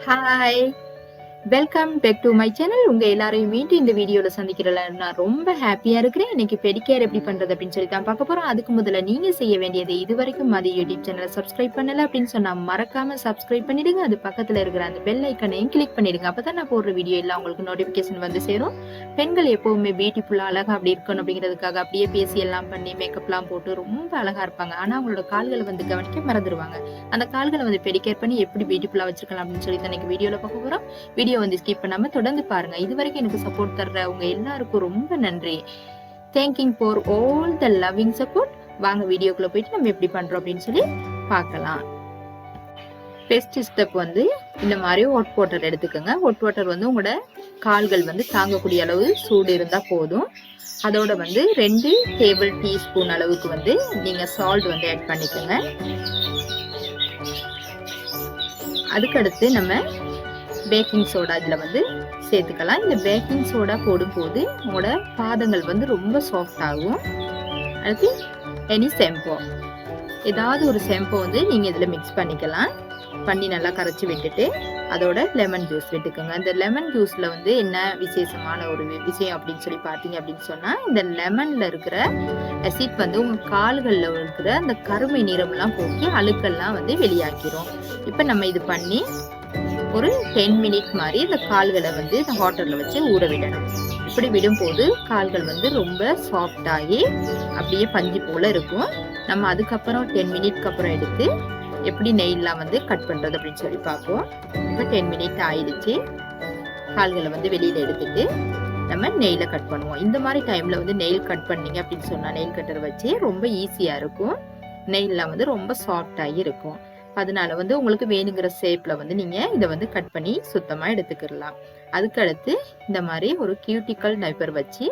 Hi welcome back to my channel. உங்க எல்லாரையும் மீண்டும் இந்த வீடியோல சந்திக்கிறல நான் ரொம்ப ஹாப்பியா இருக்கிறேன். இன்னைக்கு பெடிகேர் எப்படி பண்றது அப்படின்னு சொல்லி தான் பார்க்க போறோம். அதுக்கு முதல்ல நீங்க செய்ய வேண்டியது, இதுவரைக்கும் மதி யூடியூப் சேனலை சப்ஸ்கிரைப் பண்ணல அப்படின்னு சொன்னா மறக்காம சப்ஸ்கிரைப் பண்ணிடுங்க. அது பக்கத்துல இருக்கிற அந்த பெல் ஐக்கனையும் கிளிக் பண்ணிடுங்க. அப்பதான் நான் போடுற வீடியோ எல்லாம் உங்களுக்கு நோட்டிபிகேஷன் வந்து சேரும். பெண்கள் எப்பவுமே பியூட்டிஃபுல்லா அழகா அப்படி இருக்கணும் அப்படிங்கிறதுக்காக அப்படியே பேசி எல்லாம் பண்ணி மேக்கப் எல்லாம் போட்டு ரொம்ப அழகா இருப்பாங்க. ஆனா அவங்களோட கால்களை வந்து கவனிக்க மறந்துடுவாங்க. அந்த கால்களை வந்து பெடிகேர் பண்ணி எப்படி பியூட்டிஃபுல்லா வச்சிருக்கலாம் அப்படின்னு சொல்லி தான் இன்னைக்கு வீடியோல பார்க்க போறோம். வீடியோ வந்து ஸ்கிப் பண்ணாம தொடர்ந்து பாருங்க. இதுவரைக்கும் எனக்கு சப்போர்ட் தர்ற உங்க எல்லாருக்கும் ரொம்ப நன்றி. Thanking for all the loving support. வாங்க வீடியோக்குள்ள போயிட்டு நம்ம எப்படி பண்றோம் அப்படின்னு சொல்லி பார்க்கலாம். ஃபர்ஸ்ட் ஸ்டெப் வந்து இந்த மாதிரி ஹாட் வாட்டர் எடுத்துக்கோங்க. ஹாட் வாட்டர் வந்து உங்களோட கால்கள் வந்து தாங்கக்கூடிய அளவு சூடு இருந்தா போதும். அதோட வந்து 2 டேபிள் டீஸ்பூன் அளவுக்கு வந்து நீங்க சால்ட் வந்து ஆட் பண்ணிக்கோங்க. அதுக்கடுத்து நம்ம பேக்கிங் சோடா இதுல வந்து சேர்த்துக்கலாம். இந்த பேக்கிங் சோடா போடும்போது உங்களோட பாதங்கள் வந்து ரொம்ப சாஃப்ட் ஆகும். அடுத்து எனி ஷாம்பு, ஏதாவது ஒரு ஷாம்பு வந்து நீங்க இதுல மிக்ஸ் பண்ணிக்கலாம். பண்ணி நல்லா கரைச்சி விட்டுட்டு அதோட லெமன் ஜூஸ் விட்டுக்கோங்க. இந்த லெமன் ஜூஸ்ல வந்து என்ன விசேஷமான ஒரு விஷயம் அப்படின்னு சொல்லி பார்த்தீங்க அப்படின்னு சொன்னா, இந்த லெமன்ல இருக்கிற அசிட் வந்து உங்க கால்கள்ல இருக்கிற அந்த கருமை நிறம்லாம் போக்கி அழுக்கெல்லாம் வந்து வெளியாக்கிரும். இப்ப நம்ம இது பண்ணி ஒரு 10 மினிட் மாதிரி இந்த கால்களை வந்து இந்த வாட்டர்ல வச்சு ஊற விடணும். இப்படி விடும்போது கால்கள் வந்து ரொம்ப சாஃப்ட் ஆகி அப்படியே பஞ்சு போல இருக்கும். நம்ம அதுக்கப்புறம் 10 மினிட்க்கு அப்புறம் எடுத்து எப்படி நெயில்லாம் வந்து கட் பண்றது அப்படின்னு சொல்லி பார்ப்போம். இப்போ 10 மினிட் ஆயிடுச்சு. கால்களை வந்து வெளியில எடுத்துட்டு நம்ம நெயில கட் பண்ணுவோம். இந்த மாதிரி டைம்ல வந்து நெயில் கட் பண்ணீங்க அப்படின்னு சொன்னா நெயில் கட்டர் வச்சு ரொம்ப ஈஸியா இருக்கும். நெயில்லாம் வந்து ரொம்ப சாஃப்ட் ஆகி இருக்கும். அதனால வந்து உங்களுக்கு வேணுங்கிற ஷேப்ல வந்து நீங்க இதை வந்து கட் பண்ணி சுத்தமா எடுத்துக்கிடலாம். அதுக்கடுத்து இந்த மாதிரி ஒரு கியூட்டிக்கல் நைப்பர் வச்சு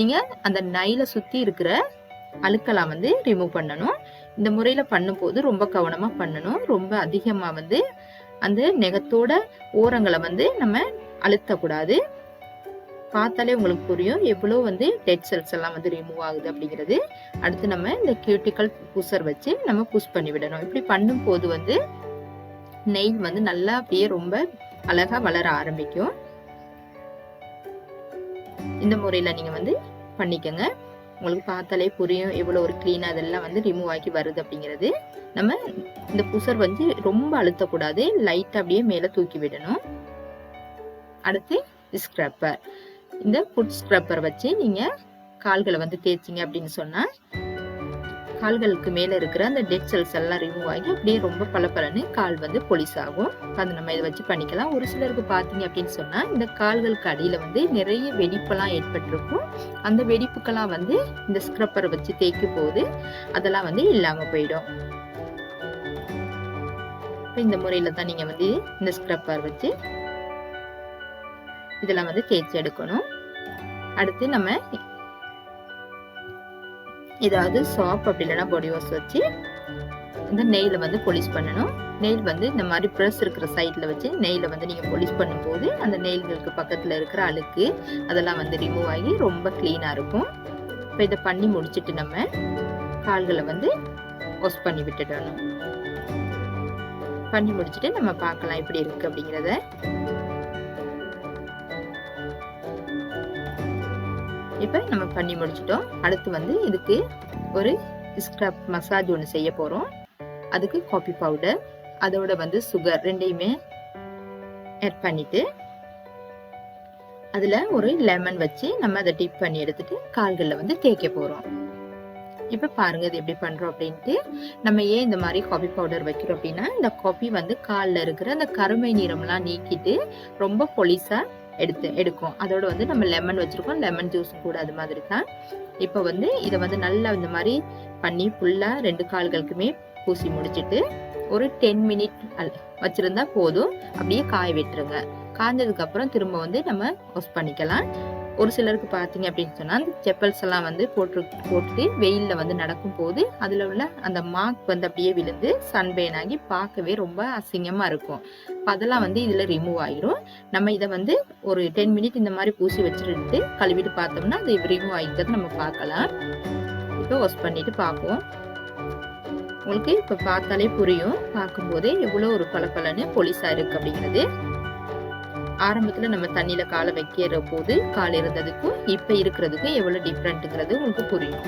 நீங்க அந்த நைல சுத்தி இருக்கிற அழுக்கெல்லாம் வந்து ரிமூவ் பண்ணணும். இந்த முறையில பண்ணும்போது ரொம்ப கவனமா பண்ணணும். ரொம்ப அதிகமா வந்து அந்த நெகத்தோட ஓரங்களை வந்து நம்ம அழுத்தக்கூடாது. பார்த்தாலே உங்களுக்கு புரியும் எவ்வளவு வந்து டெட் செல்ஸ் எல்லாம் வந்து ரிமூவ் ஆகுது அப்படிங்கிறது. அடுத்து நம்ம இந்த கியூட்டிக்கல் புஷர் வச்சு நம்ம புஷ் பண்ணி விடணும். இப்படி பண்ணும் போது வந்து நெயில் வந்து நல்லா அப்படியே ரொம்ப அழகா வளர ஆரம்பிக்கும். இந்த முறையில நீங்க வந்து பண்ணிக்கங்க. உங்களுக்கு பார்த்தாலே புரியும் எவ்வளவு ஒரு கிளீனா அதெல்லாம் வந்து ரிமூவ் ஆகி வருது அப்படிங்கிறது. நம்ம இந்த புஷர் வந்து ரொம்ப அழுத்தக்கூடாது, லைட்டா அப்படியே மேல தூக்கி விடணும். அடுத்து ஸ்க்ரப்பர், இந்த ஃபுட் ஸ்க்ரப்பர் வச்சு நீங்க கால்களை வந்து தேய்ச்சிங்க அப்படின்னு சொன்னா கால்களுக்கு மேல இருக்கிற அந்த டெட் செல்ஸ் எல்லாம் ரிமூவ் ஆகி அப்படியே ரொம்ப பளபளன்னு கால் வந்து பொலிஸ் ஆகும். அது நம்ம இதை வச்சு பண்ணிக்கலாம். ஒரு சிலருக்கு பார்த்தீங்க அப்படின்னு சொன்னா இந்த கால்களுக்கு அடியில வந்து நிறைய வெடிப்பெல்லாம் ஏற்பட்டிருக்கும். அந்த வெடிப்புக்கெல்லாம் வந்து இந்த ஸ்க்ரப்பரை வச்சு தேய்க்கும் போது அதெல்லாம் வந்து இல்லாம போயிடும். இந்த முறையில தான் நீங்க வந்து இந்த ஸ்க்ரப்பர் வச்சு இதெல்லாம் வந்து தேய்ச்சி எடுக்கணும். அடுத்து நம்ம ஏதாவது சாப் அப்படி இல்லைன்னா பாடி வாஷ் வச்சு இந்த நெயில வந்து பொலிஷ் பண்ணணும். நெயில் வந்து இந்த மாதிரி ப்ரெஸ் இருக்கிற சைட்ல வச்சு நெயில வந்து நீங்க பொலிஷ் பண்ணும்போது அந்த நெயில்களுக்கு பக்கத்துல இருக்கிற அழுக்கு அதெல்லாம் வந்து ரிமூவ் ஆகி ரொம்ப கிளீனா இருக்கும். இப்போ இதை பண்ணி முடிச்சுட்டு நம்ம கால்களை வந்து வாஷ் பண்ணி விட்டுடணும். பண்ணி முடிச்சுட்டு நம்ம பார்க்கலாம் எப்படி இருக்கு அப்படிங்கிறத. இப்ப நம்ம பண்ணி முடிச்சிட்டோம். அடுத்து வந்து இதுக்கு ஒரு ஸ்க்ரப் மசாஜ் ஒன்று செய்ய போறோம். அதுக்கு காபி பவுடர் அதோட வந்து சுகர் ரெண்டையுமே ஆட் பண்ணிட்டு அதுல ஒரு லெமன் வச்சு நம்ம அதை டிப் பண்ணி எடுத்துட்டு கால்கள்ல வந்து தேய்க்க போறோம். இப்ப பாருங்க இது எப்படி பண்றோம் அப்படின்ட்டு. நம்ம ஏன் இந்த மாதிரி காபி பவுடர் வைக்கிறோம் அப்படின்னா, இந்த காபி வந்து கால்ல இருக்கிற அந்த கருமை நிறம்லாம் நீக்கிட்டு ரொம்ப பொலிசா எடுக்கும். அதோட வந்து நம்ம லெமன் வச்சிருக்கோம், லெமன் ஜூஸும் கூட அது மாதிரி தான். இப்போ வந்து இதை வந்து நல்லா இந்த மாதிரி பண்ணி ஃபுல்லா 2 கால்களுக்குமே பூசி முடிச்சிட்டு ஒரு 10 மினிட் வச்சிருந்தா போதும். அப்படியே காய விட்டுருங்க. காய்ஞ்சதுக்கு அப்புறம் திரும்ப வந்து நம்ம வாஷ் பண்ணிக்கலாம். ஒரு சிலருக்கு பார்த்தீங்க அப்படின்னு சொன்னா அந்த செப்பல்ஸ் எல்லாம் வந்து போட்டுட்டு வெயில்ல வந்து நடக்கும் போது அதுல உள்ள அந்த மார்க் வந்து அப்படியே விழுந்து சன்பேன் ஆகி பார்க்கவே ரொம்ப அசிங்கமா இருக்கும். அதெல்லாம் வந்து இதுல ரிமூவ் ஆயிரும். நம்ம இதை வந்து ஒரு 10 மினிட் இந்த மாதிரி பூசி வச்சுட்டு கழுவிட்டு பார்த்தோம்னா அது ரிமூவ் ஆகிக்கிறது நம்ம பார்க்கலாம். இப்போ வாஷ் பண்ணிட்டு பார்ப்போம். உங்களுக்கு இப்ப பார்த்தாலே புரியும். பார்க்கும்போதே எவ்வளவு ஒரு பளபளன்னு பொலிசா இருக்கு அப்படிங்கிறது. ஆரம்பத்துல நம்ம தண்ணியில காலை வைக்கிற போது கால் இருந்ததுக்கும் இப்ப இருக்கிறதுக்கும் எவ்வளவு டிஃப்ரெண்ட்ங்கிறது உங்களுக்கு புரியும்.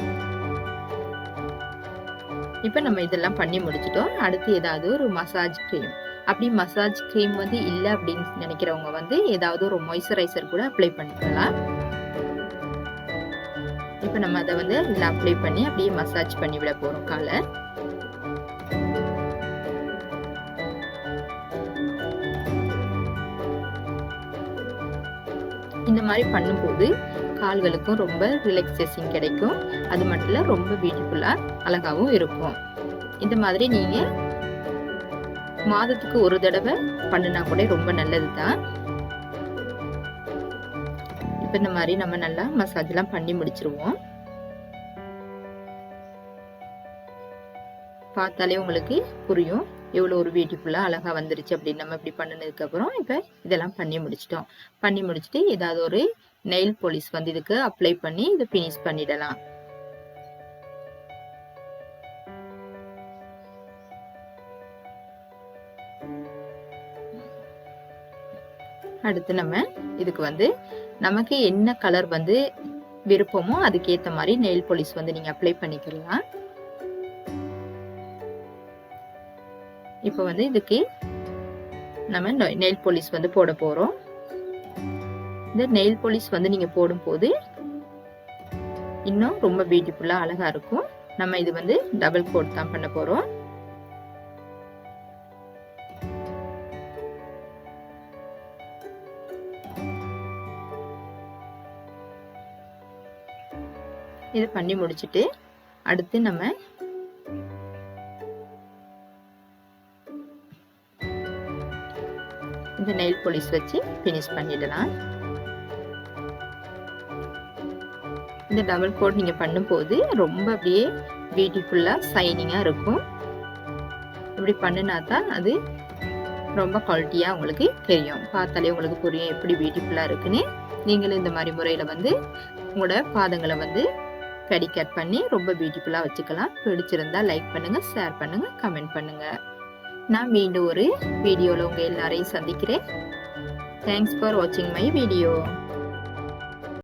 இப்ப நம்ம இதெல்லாம் பண்ணி முடிச்சிட்டோம். அடுத்து ஏதாவது ஒரு மசாஜ் கிரீம், அப்படி மசாஜ் கிரீம் வந்து இல்ல அப்படின்னு நினைக்கிறவங்க வந்து ஏதாவது ஒரு மாய்ஸ்சரைசர் கூட அப்ளை பண்ணிக்கலாம். இப்ப நம்ம அதை வந்து இதுல அப்ளை பண்ணி அப்படியே மசாஜ் பண்ணி விட போறோம் காலை. இந்த மாதிரி பண்ணும்போது கால்களுக்கும் ரொம்ப ரிலாக்ஸேஷன் கிடைக்கும். அது மட்டும் இல்ல ரொம்ப பியூட்டிஃபுல்லா அழகாவும் இருக்கும். இந்த மாதிரி நீங்க மாதத்துக்கு ஒரு தடவை பண்ணினா கூட ரொம்ப நல்லதுதான். இப்ப இந்த மாதிரி நம்ம நல்லா மசாஜ் எல்லாம் பண்ணி முடிச்சிருவோம். பார்த்தாலே உங்களுக்கு புரியும் எவ்வளவு ஒரு பியூட்டிஃபுல்லா அழகா வந்துருச்சு அப்படின்னு. நம்ம இப்படி பண்ணினதுக்கு அப்புறம் இப்ப இதெல்லாம் பண்ணி முடிச்சிட்டோம். பண்ணி முடிச்சுட்டு ஏதாவது ஒரு நெயில் பாலிஷ் வந்து இதுக்கு அப்ளை பண்ணி இதை பினிஷ் பண்ணிடலாம். அடுத்து நம்ம இதுக்கு வந்து நமக்கு என்ன கலர் வந்து விருப்பமோ அதுக்கேத்த மாதிரி நெயில் பாலிஷ் வந்து நீங்க அப்ளை பண்ணிக்கலாம். இப்ப வந்து இதுக்கு நம்ம நெயில் பாலிஷ் வந்து போட போறோம். இந்த நெயில் பாலிஷ் வந்து நீங்க போடும்போது இன்னும் ரொம்ப பியூட்டிஃபுல்லா அழகா இருக்கும். நம்ம இது வந்து டபுள் கோட் தான் பண்ண போறோம். இது பண்ணி முடிச்சிட்டு அடுத்து நம்ம இந்த நெயில் பாலிஷ் வச்சு பினிஷ் பண்ணிடலாம். இந்த டபுள் கோட் நீங்க பண்ணும்போது ரொம்ப அப்படியே பியூட்டிஃபுல்லா ஷைனிங்கா இருக்கும். இப்படி பண்ணினா தான் அது ரொம்ப குவாலிட்டியா உங்களுக்கு தெரியும். பார்த்தாலே உங்களுக்கு புரியும் எப்படி பியூட்டிஃபுல்லா இருக்குன்னு. நீங்களும் இந்த மாதிரி முறையில வந்து உங்களோட பாதங்களை வந்து பெடிகேர் பண்ணி ரொம்ப பியூட்டிஃபுல்லா வச்சுக்கலாம். பிடிச்சிருந்தா லைக் பண்ணுங்க, ஷேர் பண்ணுங்க, கமெண்ட் பண்ணுங்க. நான் மீண்டும் ஒரு வீடியோல உங்க எல்லாரையும் சந்திக்கிறேன். தேங்க்ஸ் ஃபார் வாட்சிங் மை வீடியோ.